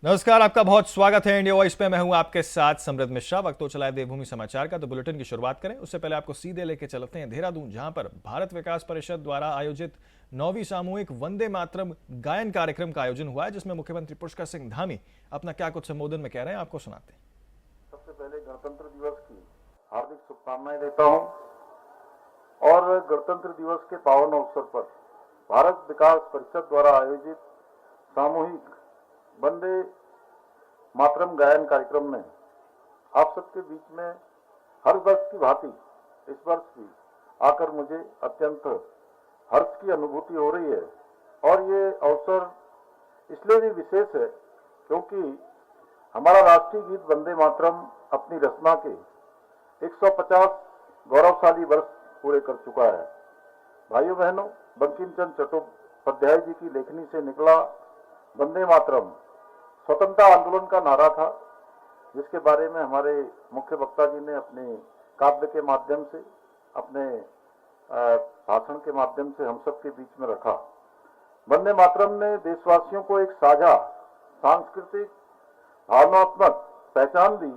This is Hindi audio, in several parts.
नमस्कार, आपका बहुत स्वागत है इंडिया वॉइस पे। मैं हूं आपके साथ समृद्ध मिश्रा। वक्त तो चला है देवभूमि समाचार का, तो बुलेटिन की शुरुआत करें उससे पहले आपको सीधे लेके चलते हैं देहरादून, जहां पर भारत विकास परिषद द्वारा आयोजित 9वीं सामूहिक वंदे मातरम गायन कार्यक्रम का आयोजन हुआ है, जिसमें मुख्यमंत्री पुष्कर सिंह धामी अपना क्या कुछ संबोधन में कह रहे हैं, आपको सुनाते हैं। सबसे पहले गणतंत्र दिवस की हार्दिक शुभकामनाएं देता हूं और गणतंत्र दिवस के पावन अवसर पर भारत विकास परिषद द्वारा आयोजित सामूहिक वंदे मातरम गायन कार्यक्रम में आप सबके बीच में हर वर्ष की भांति इस वर्ष भी आकर मुझे अत्यंत हर्ष की अनुभूति हो रही है। और ये अवसर इसलिए भी विशेष है क्योंकि हमारा राष्ट्रीय गीत वंदे मातरम अपनी रचना के 150 गौरवशाली वर्ष पूरे कर चुका है। भाइयों बहनों, बंकिम चंद्र चट्टोपाध्याय जी की लेखनी से निकला वंदे मातरम स्वतंत्रता आंदोलन का नारा था, जिसके बारे में हमारे मुख्य वक्ता जी ने अपने काव्य के माध्यम से, अपने भाषण के माध्यम से हम सब के बीच में रखा। वंदे मातरम ने देशवासियों को एक साझा सांस्कृतिक भावनात्मक पहचान दी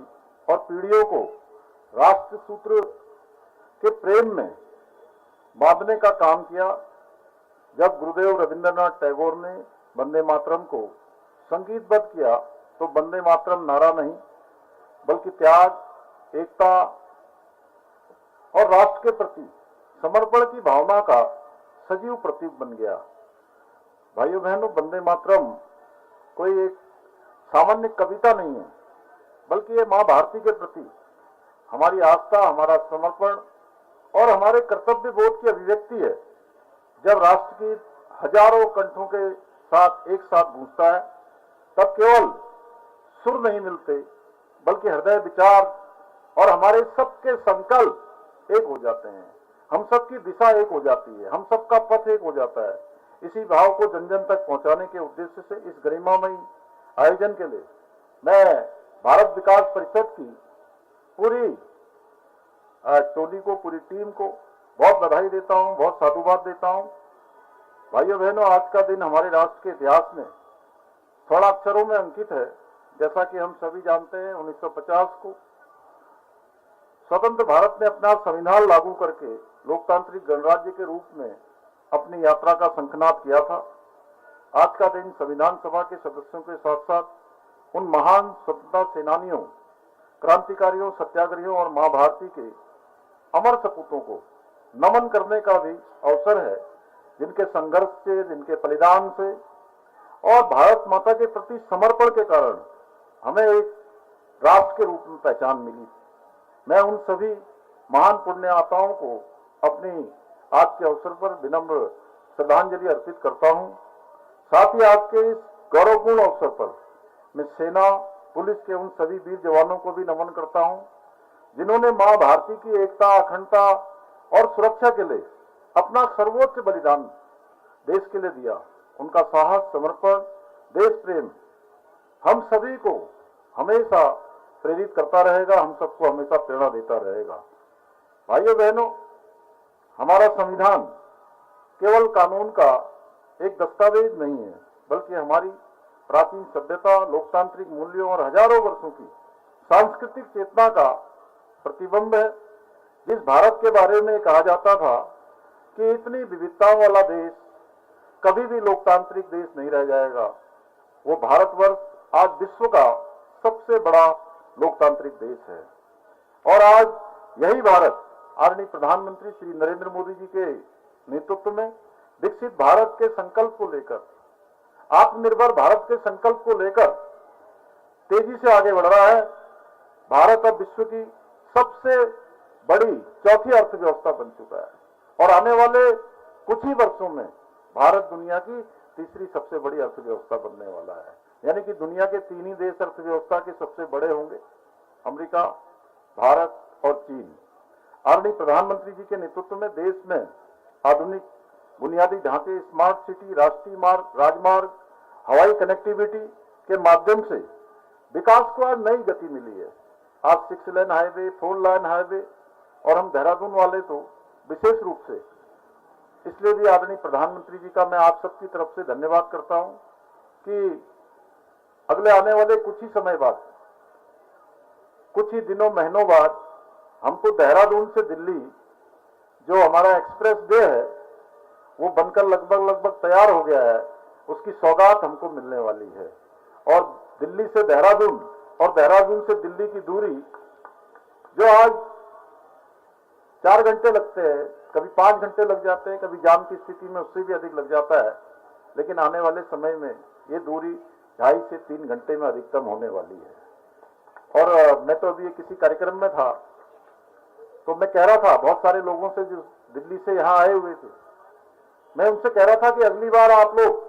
और पीढ़ियों को राष्ट्र सूत्र के प्रेम में बांधने का काम किया। जब गुरुदेव रविंद्रनाथ टैगोर ने वंदे मातरम को संगीतबद्ध किया तो वंदे मातरम नारा नहीं बल्कि त्याग, एकता और राष्ट्र के प्रति समर्पण की भावना का सजीव प्रतीक बन गया। भाइयों बहनों, वंदे मातरम कोई एक सामान्य कविता नहीं है, बल्कि ये मां भारती के प्रति हमारी आस्था, हमारा समर्पण और हमारे कर्तव्य बोध की अभिव्यक्ति है। जब राष्ट्र की हजारों कंठों के साथ एक साथ गूंजता है, तब केवल सुर नहीं मिलते बल्कि हृदय, विचार और हमारे सबके संकल्प एक हो जाते हैं। हम सबकी दिशा एक हो जाती है, हम सबका पथ एक हो जाता है। इसी भाव को जन जन तक पहुंचाने के उद्देश्य से इस गरिमामयी आयोजन के लिए मैं भारत विकास परिषद की पूरी टोली को, पूरी टीम को बहुत बधाई देता हूं, बहुत साधुवाद देता हूं। भाइयों बहनों, आज का दिन हमारे राष्ट्र के इतिहास में स्वर्ण अक्षरों में अंकित है। जैसा कि हम सभी जानते हैं, 1950 को स्वतंत्र भारत ने अपना संविधान लागू करके लोकतांत्रिक गणराज्य के रूप में अपनी यात्रा का शंखनाद किया था। आज का दिन संविधान सभा के सदस्यों के साथ साथ उन महान स्वतंत्रता सेनानियों, क्रांतिकारियों, सत्याग्रहियों और मां भारती के अमर सपूतों को नमन करने का भी अवसर है, जिनके संघर्ष से, जिनके बलिदान से और भारत माता के प्रति समर्पण के कारण हमें एक राष्ट्र के रूप में पहचान मिली। मैं उन सभी महान पुण्य आत्माओं को अपनी आज के अवसर पर विनम्र श्रद्धांजलि अर्पित करता हूं। साथ ही आज के इस गौरवपूर्ण अवसर पर मैं सेना, पुलिस के उन सभी वीर जवानों को भी नमन करता हूं, जिन्होंने मां भारती की एकता, अखंडता और सुरक्षा के लिए अपना सर्वोच्च बलिदान देश के लिए दिया। उनका साहस, समर्पण, देश प्रेम हम सभी को हमेशा प्रेरित करता रहेगा, हम सबको हमेशा प्रेरणा देता रहेगा। भाइयों बहनों, हमारा संविधान केवल कानून का एक दस्तावेज नहीं है, बल्कि हमारी प्राचीन सभ्यता, लोकतांत्रिक मूल्यों और हजारों वर्षों की सांस्कृतिक चेतना का प्रतिबिंब है। जिस भारत के बारे में कहा जाता था कि इतनी विविधताओं वाला देश कभी भी लोकतांत्रिक देश नहीं रह जाएगा, वो भारतवर्ष आज विश्व का सबसे बड़ा लोकतांत्रिक देश है। और आज यही भारत आदरणीय प्रधानमंत्री श्री नरेंद्र मोदी जी के नेतृत्व में विकसित भारत के संकल्प को लेकर, आत्मनिर्भर भारत के संकल्प को लेकर तेजी से आगे बढ़ रहा है। भारत अब विश्व की सबसे बड़ी चौथी अर्थव्यवस्था बन चुका है और आने वाले कुछ ही वर्षों में भारत दुनिया की तीसरी सबसे बड़ी अर्थव्यवस्था बनने वाला है। यानी कि दुनिया के तीन ही देश अर्थव्यवस्था के सबसे बड़े होंगे, अमेरिका, भारत और चीन। आदरणीय प्रधानमंत्री जी के नेतृत्व में देश में आधुनिक बुनियादी ढांचे, स्मार्ट सिटी, राष्ट्रीय मार्ग, राजमार्ग, हवाई कनेक्टिविटी के माध्यम से विकास को आज नई गति मिली है। आज 6 लेन हाईवे, 4 लाइन हाईवे, और हम देहरादून वाले तो विशेष रूप से इसलिए भी आदरणीय प्रधानमंत्री जी का मैं आप सबकी तरफ से धन्यवाद करता हूं कि अगले आने वाले कुछ ही समय बाद, कुछ ही दिनों महीनों बाद हमको देहरादून से दिल्ली जो हमारा एक्सप्रेस वे है वो बनकर लगभग तैयार हो गया है। उसकी सौगात हमको मिलने वाली है। और दिल्ली से देहरादून और देहरादून से दिल्ली की दूरी जो आज 4 घंटे लगते हैं, कभी 5 घंटे लग जाते हैं, कभी जाम की स्थिति में उससे भी अधिक लग जाता है, लेकिन आने वाले समय में ये दूरी 2.5 से 3 घंटे में अधिकतम होने वाली है। और मैं तो अभी किसी कार्यक्रम में था तो मैं कह रहा था बहुत सारे लोगों से जो दिल्ली से यहां आए हुए थे, मैं उनसे कह रहा था कि अगली बार आप लोग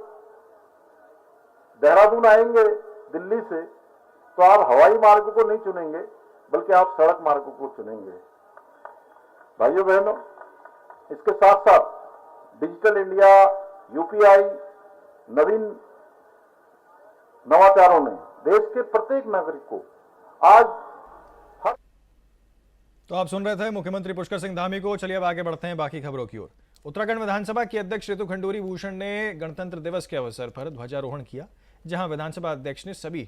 देहरादून आएंगे दिल्ली से तो आप हवाई मार्ग को नहीं चुनेंगे बल्कि आप सड़क मार्ग को चुनेंगे। भाइयों बहनों, इसके साथ साथ डिजिटल इंडिया, यूपीआई, नवीन नवाचारों ने देश के प्रत्येक नागरिक को आज तो आप सुन रहे थे मुख्यमंत्री पुष्कर सिंह धामी को। चलिए अब आगे बढ़ते हैं बाकी खबरों की ओर। उत्तराखंड विधानसभा के अध्यक्ष ऋतु खंडूरी भूषण ने गणतंत्र दिवस के अवसर पर ध्वजारोहण किया, जहां विधानसभा अध्यक्ष ने सभी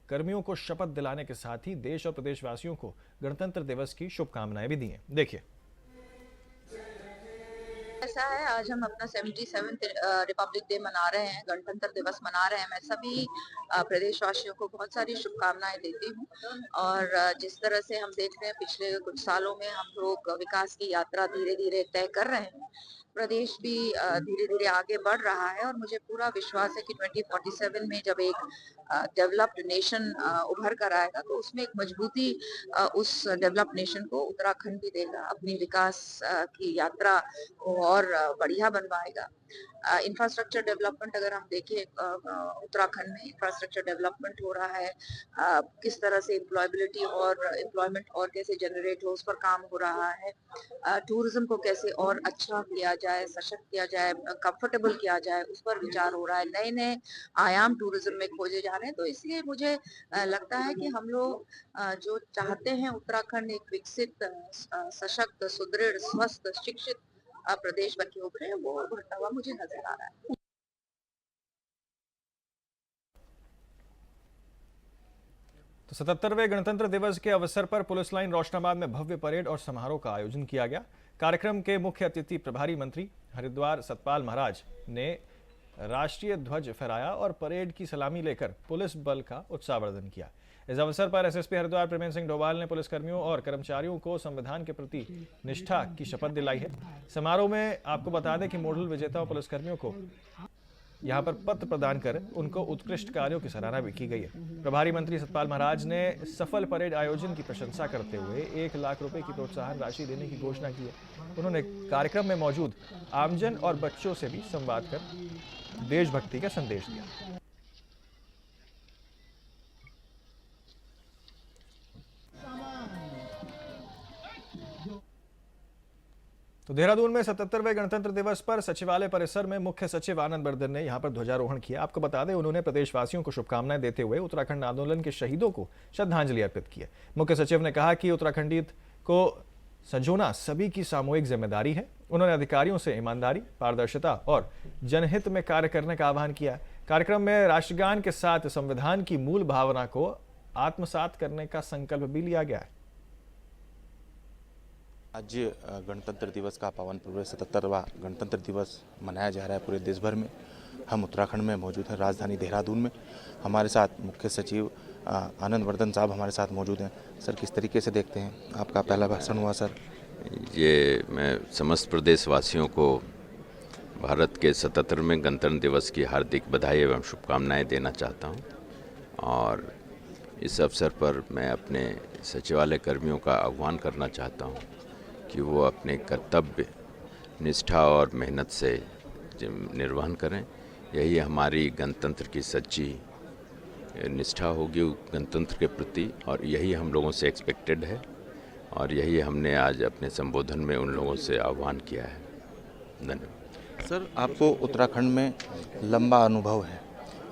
कर्मियों को शपथ दिलाने के साथ ही देश और प्रदेशवासियों को गणतंत्र दिवस की शुभकामनाएं भी दी हैं। देखिए। ऐसा है, आज हम अपना 77th रिपब्लिक डे मना रहे हैं, गणतंत्र दिवस मना रहे हैं। मैं सभी प्रदेशवासियों को बहुत सारी शुभकामनाएं देती हूँ। और जिस तरह से हम देख रहे हैं पिछले कुछ सालों में हम लोग विकास की यात्रा धीरे धीरे तय कर रहे हैं, प्रदेश भी धीरे धीरे आगे बढ़ रहा है। और मुझे पूरा विश्वास है कि 2047 में जब एक डेवलप्ड नेशन उभर कर आएगा तो उसमें एक मजबूती उस डेवलप्ड नेशन को उत्तराखंड भी देगा, अपनी विकास की यात्रा को और बढ़िया बनवाएगा। इंफ्रास्ट्रक्चर डेवलपमेंट अगर हम देखें, उत्तराखंड में इंफ्रास्ट्रक्चर डेवलपमेंट हो रहा है, किस तरह से एम्प्लॉयबिलिटी और एम्प्लॉयमेंट और कैसे जनरेट हो उस पर काम हो रहा है। टूरिज्म को कैसे और अच्छा किया जाए, सशक्त किया जाए, कंफर्टेबल किया जाए, उस पर विचार हो रहा है। नए नए आयाम टूरिज्म में खोजे जा रहे हैं। तो इसलिए मुझे लगता है कि हम लोग जो चाहते हैं उत्तराखंड एक विकसित, सशक्त, सुदृढ़, स्वस्थ, शिक्षित प्रदेश बन के उभरे, वो बढ़ता हुआ मुझे नजर आ रहा है। तो 77वें गणतंत्र दिवस के अवसर पर पुलिस लाइन रोशनाबाद में भव्य परेड और समारोह का आयोजन किया गया। कार्यक्रम के मुख्य अतिथि प्रभारी मंत्री हरिद्वार सतपाल महाराज ने राष्ट्रीय ध्वज फहराया और परेड की सलामी लेकर पुलिस बल का उत्साहवर्धन किया। इस अवसर पर एसएसपी हरिद्वार प्रवीण सिंह डोभाल ने पुलिसकर्मियों और कर्मचारियों को संविधान के प्रति निष्ठा की शपथ दिलाई है। समारोह में आपको बता दें कि मॉडल विजेता पुलिसकर्मियों को यहां पर पत्र प्रदान कर उनको उत्कृष्ट कार्यों की सराहना भी की गई है। प्रभारी मंत्री सतपाल महाराज ने सफल परेड आयोजन की प्रशंसा करते हुए 1 लाख रुपए की प्रोत्साहन राशि देने की घोषणा की है। उन्होंने कार्यक्रम में मौजूद आमजन और बच्चों से भी संवाद कर देशभक्ति का संदेश दिया। तो देहरादून में 77वें गणतंत्र दिवस पर सचिवालय परिसर में मुख्य सचिव आनंद बर्धन ने यहां पर ध्वजारोहण किया। आपको बता दें, उन्होंने प्रदेशवासियों को शुभकामनाएं देते हुए उत्तराखंड आंदोलन के शहीदों को श्रद्धांजलि अर्पित की है। मुख्य सचिव ने कहा कि उत्तराखंडित को संजोना सभी की सामूहिक जिम्मेदारी है। उन्होंने अधिकारियों से ईमानदारी, पारदर्शिता और जनहित में कार्य करने का आह्वान किया। कार्यक्रम में राष्ट्रगान के साथ संविधान की मूल भावना को आत्मसात करने का संकल्प भी लिया गया है। आज गणतंत्र दिवस का पावन पर्व 77वां गणतंत्र दिवस मनाया जा रहा है पूरे देश भर में। हम उत्तराखंड में मौजूद हैं, राजधानी देहरादून में। हमारे साथ मुख्य सचिव आनंद बर्धन साहब हमारे साथ मौजूद हैं। सर, किस तरीके से देखते हैं, आपका पहला भाषण हुआ सर? ये मैं समस्त प्रदेशवासियों को भारत के 77वें गणतंत्र दिवस की हार्दिक बधाई एवं शुभकामनाएं देना चाहता हूं। और इस अवसर पर मैं अपने सचिवालय कर्मियों का आह्वान करना चाहता हूं कि वो अपने कर्तव्य निष्ठा और मेहनत से निर्वहन करें। यही हमारी गणतंत्र की सच्ची निष्ठा होगी गणतंत्र के प्रति, और यही हम लोगों से एक्सपेक्टेड है। और यही हमने आज अपने संबोधन में उन लोगों से आह्वान किया है। धन्यवाद। सर, आपको उत्तराखंड में लंबा अनुभव है,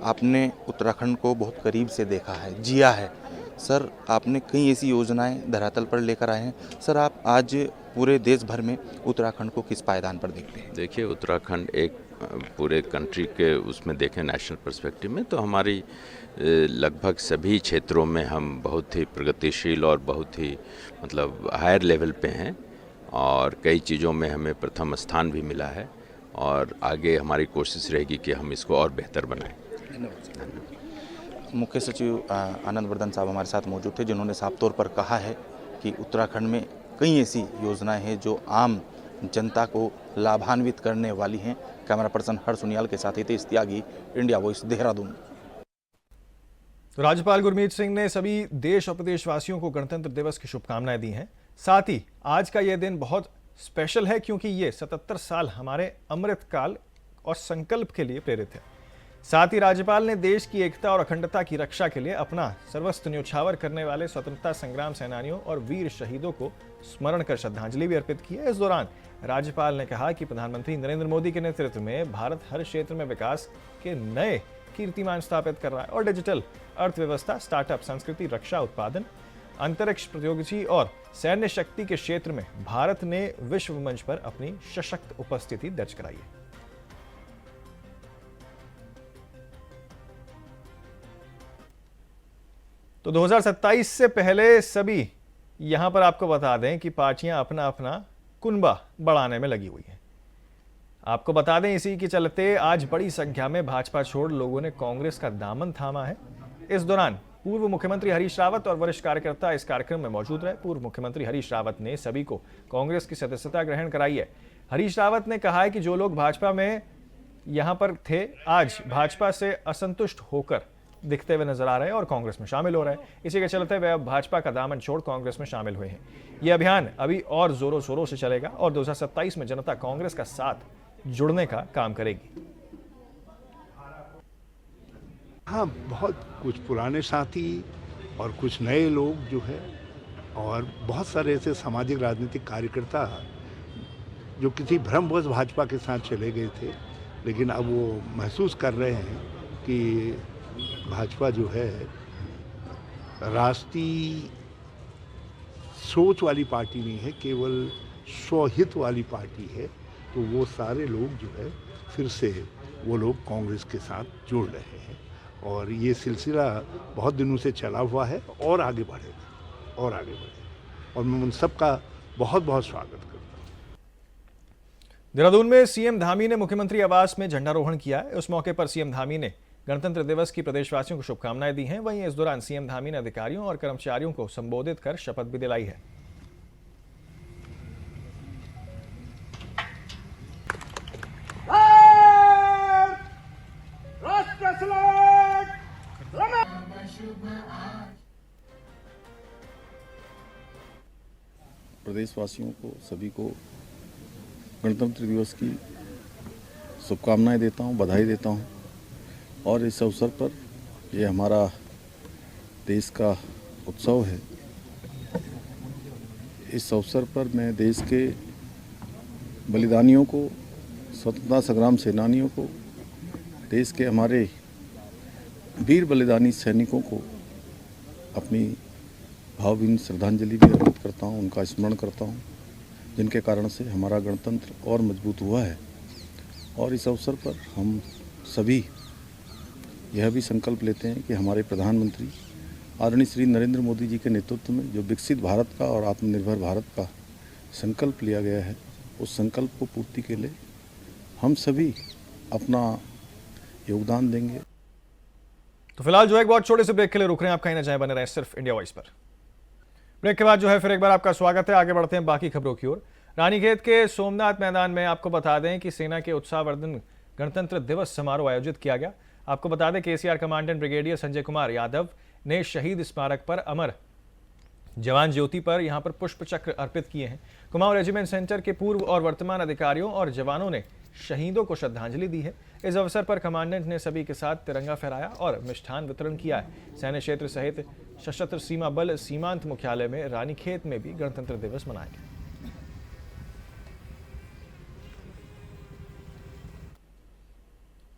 आपने उत्तराखंड को बहुत करीब से देखा है, जिया है। सर, आपने कई ऐसी योजनाएं धरातल पर लेकर आए हैं। सर, आप आज पूरे देश भर में उत्तराखंड को किस पायदान पर देखते हैं? देखिए, उत्तराखंड एक पूरे कंट्री के उसमें देखें नेशनल पर्सपेक्टिव में तो हमारी लगभग सभी क्षेत्रों में हम बहुत ही प्रगतिशील और बहुत ही मतलब हायर लेवल पे हैं और कई चीज़ों में हमें प्रथम स्थान भी मिला है और आगे हमारी कोशिश रहेगी कि हम इसको और बेहतर बनाएं। मुख्य सचिव आनंद वर्धन साहब हमारे साथ मौजूद थे, जिन्होंने साफ तौर पर कहा है कि उत्तराखंड में कई ऐसी योजनाएं हैं जो आम जनता को लाभान्वित करने वाली हैं। कैमरा पर्सन हर्ष सुनियाल के साथ हितेश त्यागी, इंडिया वॉइस, देहरादून। तो राज्यपाल गुरमीत सिंह ने सभी देश और प्रदेशवासियों को गणतंत्र दिवस की शुभकामनाएं दी हैं। साथ ही आज का यह दिन बहुत स्पेशल है क्योंकि ये 77 साल हमारे अमृत काल और संकल्प के लिए प्रेरित है। साथ ही राज्यपाल ने देश की एकता और अखंडता की रक्षा के लिए अपना सर्वस्व न्योछावर करने वाले स्वतंत्रता संग्राम सेनानियों और वीर शहीदों को स्मरण कर श्रद्धांजलि भी अर्पित की है। इस दौरान राज्यपाल ने कहा कि प्रधानमंत्री नरेंद्र मोदी के नेतृत्व में भारत हर क्षेत्र में विकास के नए कीर्तिमान स्थापित कर रहा है और डिजिटल अर्थव्यवस्था, स्टार्टअप, संस्कृति, रक्षा उत्पादन, अंतरिक्ष प्रौद्योगिकी और सैन्य शक्ति के क्षेत्र में भारत ने विश्व मंच पर अपनी सशक्त उपस्थिति दर्ज कराई है। तो 2027 से पहले सभी यहां पर आपको बता दें कि पार्टियां अपना अपना कुनबा बढ़ाने में लगी हुई हैं। आपको बता दें इसी के चलते आज बड़ी संख्या में भाजपा छोड़ लोगों ने कांग्रेस का दामन थामा है। इस दौरान पूर्व मुख्यमंत्री हरीश रावत और वरिष्ठ कार्यकर्ता इस कार्यक्रम में मौजूद रहे। पूर्व मुख्यमंत्री हरीश रावत ने सभी को कांग्रेस की सदस्यता ग्रहण कराई है। हरीश रावत ने कहा है कि जो लोग भाजपा में यहां पर थे आज भाजपा से असंतुष्ट होकर दिखते हुए नजर आ रहे हैं और कांग्रेस में शामिल हो रहे हैं। इसी के चलते वे अब भाजपा का दामन छोड़ कांग्रेस में शामिल हुए हैं। यह अभियान अभी और जोरों शोरों से चलेगा और 2027 में जनता कांग्रेस का साथ जुड़ने का काम करेगी। हाँ, बहुत कुछ पुराने साथी और कुछ नए लोग जो है और बहुत सारे ऐसे सामाजिक राजनीतिक कार्यकर्ता जो किसी भ्रमवश भाजपा के साथ चले गए थे, लेकिन अब वो महसूस कर रहे हैं कि भाजपा जो है राष्ट्रीय सोच वाली पार्टी नहीं है, केवल स्वहित वाली पार्टी है। तो वो सारे लोग जो है फिर से वो लोग कांग्रेस के साथ जुड़ रहे हैं और ये सिलसिला बहुत दिनों से चला हुआ है और आगे बढ़ेगा और आगे बढ़ेगा और मैं उन सबका बहुत बहुत स्वागत करता हूँ। देहरादून में सीएम धामी ने मुख्यमंत्री आवास में झंडारोहण किया है। उस मौके पर सीएम धामी ने गणतंत्र दिवस की प्रदेशवासियों को शुभकामनाएं दी हैं। वहीं इस दौरान सीएम धामी ने अधिकारियों और कर्मचारियों को संबोधित कर शपथ भी दिलाई है। प्रदेशवासियों को सभी को गणतंत्र दिवस की शुभकामनाएं देता हूं, बधाई देता हूं और इस अवसर पर ये हमारा देश का उत्सव है। इस अवसर पर मैं देश के बलिदानियों को, स्वतंत्रता संग्राम सेनानियों को, देश के हमारे वीर बलिदानी सैनिकों को अपनी भावभीनी श्रद्धांजलि भी अर्पित करता हूं, उनका स्मरण करता हूं, जिनके कारण से हमारा गणतंत्र और मजबूत हुआ है। और इस अवसर पर हम सभी यह भी संकल्प लेते हैं कि हमारे प्रधानमंत्री आदरणीय श्री नरेंद्र मोदी जी के नेतृत्व में जो विकसित भारत का और आत्मनिर्भर भारत का संकल्प लिया गया है, उस संकल्प को पूर्ति के लिए हम सभी अपना योगदान देंगे। तो फिलहाल जो है एक बहुत छोटे से ब्रेक के लिए रुक रहे हैं। आप कहीं ना जाएं, बने रहें सिर्फ इंडिया वॉइस पर। ब्रेक के बाद जो है फिर एक बार आपका स्वागत है। आगे बढ़ते हैं बाकी खबरों की ओर। रानीखेत के सोमनाथ मैदान में आपको बता दें कि सेना के उत्साहवर्धन गणतंत्र दिवस समारोह आयोजित किया गया। आपको बता दें केसीआर कमांडेंट ब्रिगेडियर संजय कुमार यादव ने शहीद स्मारक पर अमर जवान ज्योति पर यहां पर पुष्प चक्र अर्पित किए हैं। कुमाऊं रेजिमेंट सेंटर के पूर्व और वर्तमान अधिकारियों और जवानों ने शहीदों को श्रद्धांजलि दी है। इस अवसर पर कमांडेंट ने सभी के साथ तिरंगा फहराया और मिष्ठान वितरण किया है। सैन्य क्षेत्र सहित सशस्त्र सीमा बल सीमांत मुख्यालय में रानीखेत में भी गणतंत्र दिवस मनाया गया।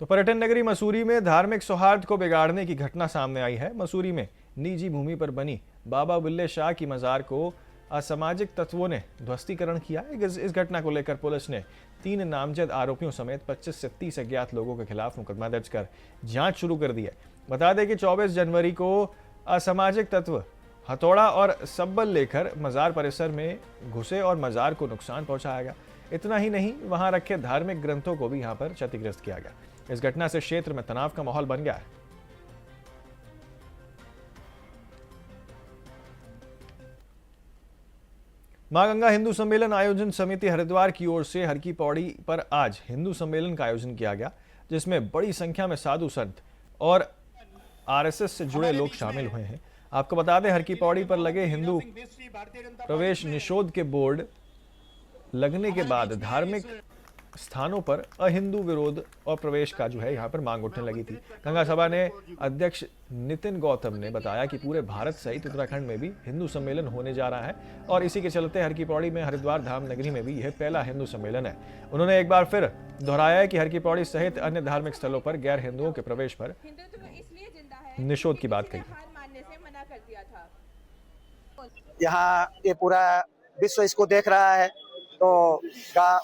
तो पर्यटन नगरी मसूरी में धार्मिक सौहार्द को बिगाड़ने की घटना सामने आई है। मसूरी में निजी भूमि पर बनी बाबा बुल्ले शाह की मजार को असामाजिक तत्वों ने ध्वस्तीकरण किया। इस घटना को लेकर पुलिस ने 3 नामजद आरोपियों समेत 25 से 30 अज्ञात लोगों के खिलाफ मुकदमा दर्ज कर जांच शुरू कर दी है। बता दें कि 24 जनवरी को असामाजिक तत्व हथौड़ा और सब्बल लेकर मजार परिसर में घुसे और मजार को नुकसान पहुंचाया गया। इतना ही नहीं, वहां रखे धार्मिक ग्रंथों को भी यहां पर क्षतिग्रस्त किया गया। इस घटना से क्षेत्र में तनाव का माहौल बन गया है। मां गंगा हिंदू सम्मेलन आयोजन समिति हरिद्वार की ओर से हर की पौड़ी पर आज हिंदू सम्मेलन का आयोजन किया गया, जिसमें बड़ी संख्या में साधु संत और आरएसएस से जुड़े लोग शामिल हुए हैं। आपको बता दें, हर की पौड़ी पर लगे हिंदू प्रवेश निषेध के बोर्ड लगने के बाद धार्मिक स्थानों पर अहिंदू विरोध और प्रवेश का जो है यहाँ पर मांग उठने लगी थी। गंगा सभा ने अध्यक्ष नितिन गौतम ने बताया कि पूरे भारत सहित उत्तराखंड में भी हिंदू सम्मेलन होने जा रहा है और इसी के चलते हर की पौड़ी में हरिद्वार धाम नगरी में भी यह पहला हिंदू सम्मेलन है। उन्होंने एक बार फिर दोहराया कि हर की पौड़ी सहित अन्य धार्मिक स्थलों पर गैर हिंदुओं के प्रवेश पर निषेध की बात कही। यहाँ ये पूरा विश्व इसको देख रहा है, तो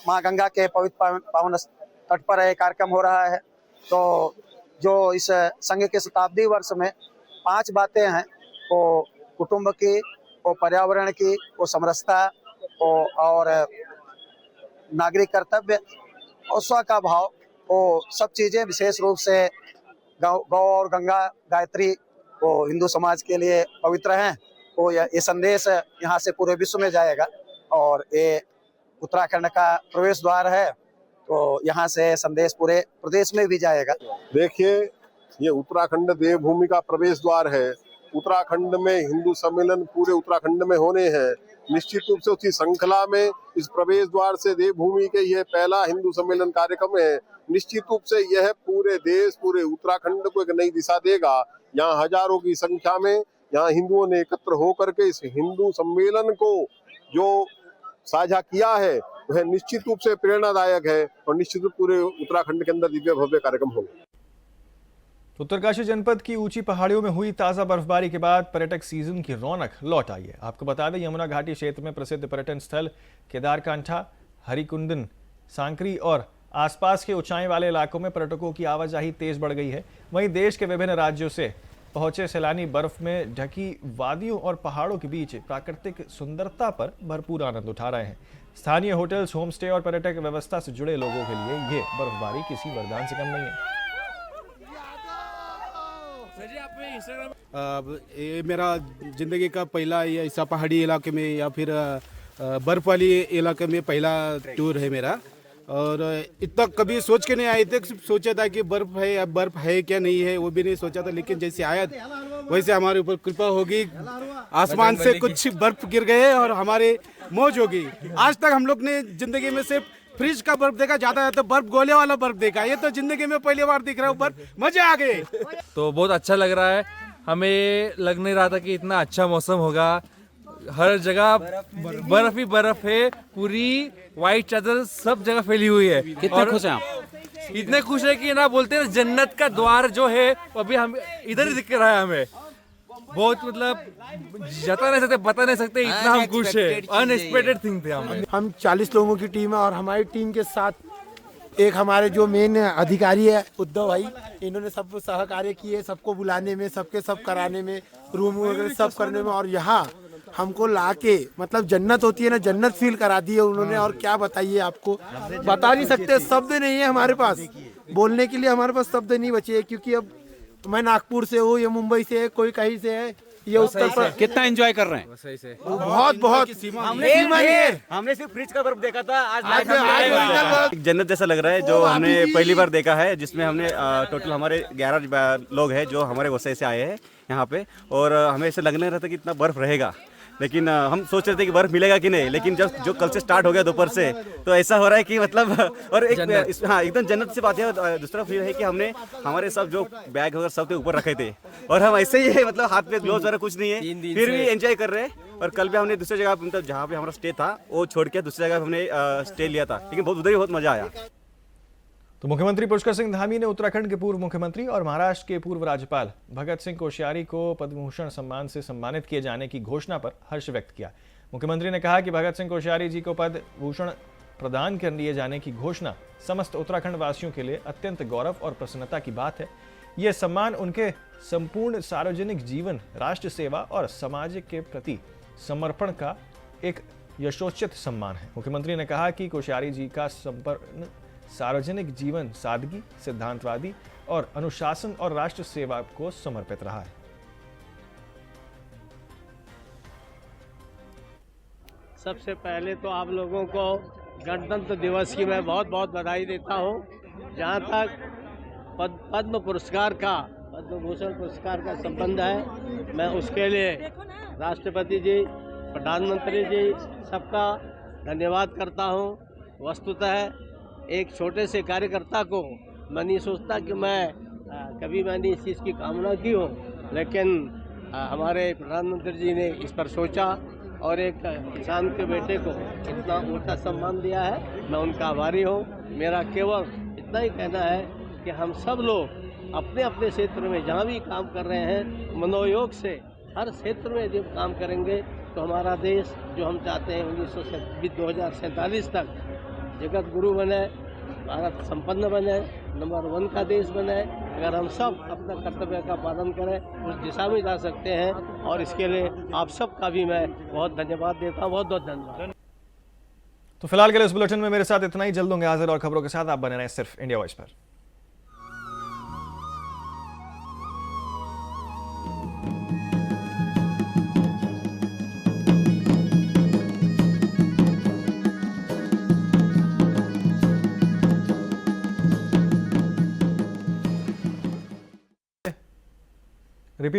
माँ गंगा के पवित्र पावन तट पर एक कार्यक्रम हो रहा है। तो जो इस संघ के शताब्दी वर्ष में 5 बातें हैं, वो कुटुंब की, वो पर्यावरण की, वो समरसता, और नागरिक कर्तव्य और स्व का भाव, वो सब चीजें विशेष रूप से गौ और गंगा गायत्री वो हिंदू समाज के लिए पवित्र हैं। वो ये संदेश यहाँ से पूरे विश्व में जाएगा और ये उत्तराखंड का प्रवेश द्वार है, तो यहाँ से संदेश पूरे प्रदेश में भी जाएगा। देखिए, ये उत्तराखंड देवभूमि का प्रवेश द्वार है। उत्तराखंड में हिंदू सम्मेलन पूरे उत्तराखंड में होने हैं। निश्चित रूप से उसी श्रृंखला में इस प्रवेश द्वार से देवभूमि के यह पहला हिंदू सम्मेलन कार्यक्रम है। निश्चित रूप से यह पूरे देश, पूरे उत्तराखंड को एक नई दिशा देगा। यहाँ हजारों की संख्या में यहाँ हिंदुओं ने एकत्र होकर के इस हिंदू सम्मेलन को जो साझा किया है वह निश्चित रूप से प्रेरणादायक है और निश्चित रूप पूरे उत्तराखंड के अंदर दिव्य भव्य कार्यक्रम होंगे। उत्तरकाशी जनपद की ऊंची पहाड़ियों में हुई ताजा बर्फबारी के बाद पर्यटक सीजन की रौनक लौट आई है। आपको बता दें, यमुना घाटी क्षेत्र में प्रसिद्ध पर्यटन स्थल केदारकांठा, हरिकुंडन, सांकरी और आसपास के ऊंचाई वाले इलाकों में पर्यटकों की आवाजाही तेज बढ़ गई है। वहीं देश के विभिन्न राज्यों से पहुंचे सैलानी बर्फ में ढकी वादियों और पहाड़ों के बीच प्राकृतिक सुंदरता पर भरपूर आनंद उठा रहे हैं। स्थानीय होटल्स, होम स्टे और पर्यटक व्यवस्था से जुड़े लोगों के लिए ये बर्फबारी किसी वरदान से कम नहीं है। ये मेरा जिंदगी का पहला ऐसा पहाड़ी इलाके में या फिर बर्फ वाली इलाके में पहला टूर है मेरा, और इतना कभी सोच के नहीं आए थे। सोचा था कि बर्फ है, अब बर्फ है क्या नहीं है वो भी नहीं सोचा था, लेकिन जैसे आया वैसे हमारे ऊपर कृपा होगी, आसमान से कुछ बर्फ गिर गए और हमारे मौज होगी। आज तक हम लोग ने जिंदगी में सिर्फ फ्रिज का बर्फ देखा, जाता है तो बर्फ गोले वाला बर्फ देखा, ये तो जिंदगी में पहली बार दिख रहा है बर्फ। मजे आ गए। तो बहुत अच्छा लग रहा है। हमें लग नहीं रहा था कि इतना अच्छा मौसम होगा। हर जगह बर्फ ही बर्फ है, पूरी व्हाइट चादर सब जगह फैली हुई है। कितने खुश हैं आप? इतने खुश है कि ना बोलते हैं जन्नत का द्वार जो है अभी हम इधर ही दिख रहा है हमें। बहुत मतलब जता नहीं सकते, बता नहीं सकते, इतना हम खुश है। अनएक्सपेक्टेड थिंग थे हमें। हम 40 लोगों की टीम है और हमारी टीम के साथ एक हमारे जो मेन अधिकारी है उद्धव भाई, इन्होंने सब सहकार्य किए, सबको बुलाने में, सबके सब कराने में, रूम वगैरह सब करने में, और यहाँ हमको लाके मतलब जन्नत होती है ना, जन्नत फील करा दी है उन्होंने। और क्या बताइए, आपको बता नहीं सकते, शब्द नहीं है हमारे पास बोलने के लिए, हमारे पास शब्द नहीं बचे। क्योंकि अब मैं नागपुर से हूँ, ये मुंबई से है, कोई कहीं से है, ये उत्तर प्रदेश। कितना एंजॉय कर रहे हैं? बहुत हमने सिर्फ फ्रिज का बर्फ देखा था, आज जन्नत जैसा लग रहा है जो हमने पहली बार देखा है, जिसमें हमने टोटल हमारे 11 लोग हैं जो हमारे वसई से आए हैं यहाँ पे, और हमें ऐसा लगने रहा था कि इतना बर्फ रहेगा, लेकिन हम सोच रहे थे कि बर्फ मिलेगा कि नहीं, लेकिन जब जो कल से स्टार्ट हो गया दोपहर से, तो ऐसा हो रहा है कि मतलब, और एक हाँ एकदम जन्नत से बात है। दूसरा फील है कि हमने हमारे सब जो बैग वगैरह सब के ऊपर रखे थे, और हम ऐसे ही है, मतलब हाथ में ग्लोव्स वगैरह कुछ नहीं है, फिर भी एंजॉय कर रहे हैं। और कल भी हमने दूसरी जगह, मतलब जहाँ पे हमारा स्टे था वो छोड़ के दूसरी जगह हमने स्टे लिया था, लेकिन बहुत उधर ही बहुत मजा आया। तो मुख्यमंत्री पुष्कर सिंह धामी ने उत्तराखंड के पूर्व मुख्यमंत्री और महाराष्ट्र के पूर्व राज्यपाल भगत सिंह कोश्यारी को पद्म भूषण सम्मान से सम्मानित किए जाने की घोषणा पर हर्ष व्यक्त किया। मुख्यमंत्री ने कहा कि भगत सिंह कोश्यारी जी को पद्म भूषण प्रदान कर दिए जाने की घोषणा समस्त उत्तराखंड वासियों के लिए अत्यंत गौरव और प्रसन्नता की बात है। यह सम्मान उनके संपूर्ण सार्वजनिक जीवन, राष्ट्र सेवा और समाज के प्रति समर्पण का एक यशोचित सम्मान है। मुख्यमंत्री ने कहा कि कोश्यारी जी का संपूर्ण सार्वजनिक जीवन सादगी, सिद्धांतवादी और अनुशासन और राष्ट्र सेवा को समर्पित रहा है। सबसे पहले तो आप लोगों को गणतंत्र दिवस की मैं बहुत बहुत बधाई देता हूं। जहां तक पद्म पुरस्कार का, पद्म भूषण पुरस्कार का संबंध है, मैं उसके लिए राष्ट्रपति जी, प्रधानमंत्री जी सबका धन्यवाद करता हूं। वस्तुतः एक छोटे से कार्यकर्ता को मैं नहीं सोचता कि कभी मैंने इस चीज़ की कामना की हो, लेकिन हमारे प्रधानमंत्री जी ने इस पर सोचा और एक किसान के बेटे को इतना ऊंचा सम्मान दिया है। मैं उनका आभारी हूँ। मेरा केवल इतना ही कहना है कि हम सब लोग अपने अपने क्षेत्र में जहाँ भी काम कर रहे हैं, मनोयोग से हर क्षेत्र में जब काम करेंगे तो हमारा देश जो हम चाहते हैं 2047 तक जगत गुरु बने, भारत संपन्न बने, नंबर 1 का देश बने। अगर हम सब अपना कर्तव्य का पालन करें उस दिशा में जा सकते हैं, और इसके लिए आप सबका भी मैं बहुत धन्यवाद देता हूँ। बहुत बहुत धन्यवाद। तो फिलहाल के लिए इस बुलेटिन में मेरे साथ इतना ही। जल्द होंगे हाजिर और खबरों के साथ। आप बने रहें सिर्फ इंडिया वॉइस पर।